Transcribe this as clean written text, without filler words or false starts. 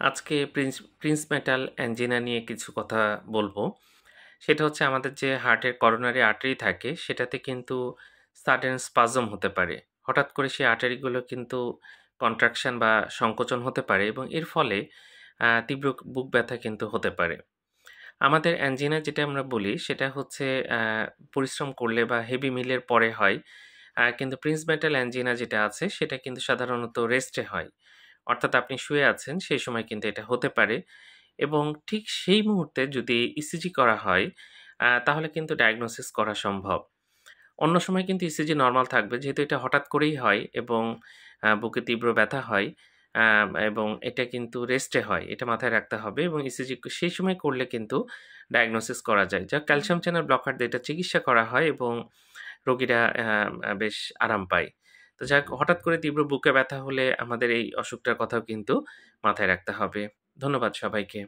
আজকে Prince metal angina নিয়ে কিছু কথা বলবো। সেটা হচ্ছে আমাদের যে হার্টের করোনারি আর্টারি থাকে সেটাতে কিন্তু সাডেন স্পাজম হতে পারে। হঠাৎ করে সেই আর্টারিগুলো কিন্তু কন্ট্রাকশন বা সংকোচন হতে পারে এবং এর ফলে তীব্র বুক ব্যথা কিন্তু হতে পারে। আমাদের অ্যাঞ্জিনা যেটা আমরা বলি সেটা হচ্ছে আ পরিশ্রম করলে বা হেভি মিলের পরে হয়। কিন্তু প্রিন্স মেটাল অ্যাঞ্জিনা যেটা আছে সেটা কিন্তু সাধারণত রেস্টে হয়। অর্থাৎ আপনি শুয়ে আছেন সেই সময় কিন্তু এটা হতে পারে এবং ঠিক সেই মুহূর্তে যদি ইসিজি করা হয় তাহলে কিন্তু ডায়াগনোসিস করা সম্ভব। অন্য সময় কিন্তু ইসিজি নরমাল থাকবে যেহেতু এটা হঠাৎ করেই হয় এবং বুকে তীব্র ব্যথা হয় আ এবং এটা কিন্তু রেস্টে হয়। এটা মাথায় রাখতে হবে এবং ইসিজি সেই সময় করলে কিন্তু ডায়াগনোসিস করা যায়। যা ক্যালসিয়াম চ্যানেল ব্লকার দিয়ে এটা চিকিৎসা করা হয় এবং রোগীরা বেশ আরাম পায়। তো যাক হঠাৎ করে তীব্র বুকে ব্যথা হলে আমাদের এই অসুখটার কথাও কিন্তু মাথায় রাখতে হবে। ধন্যবাদ সবাইকে।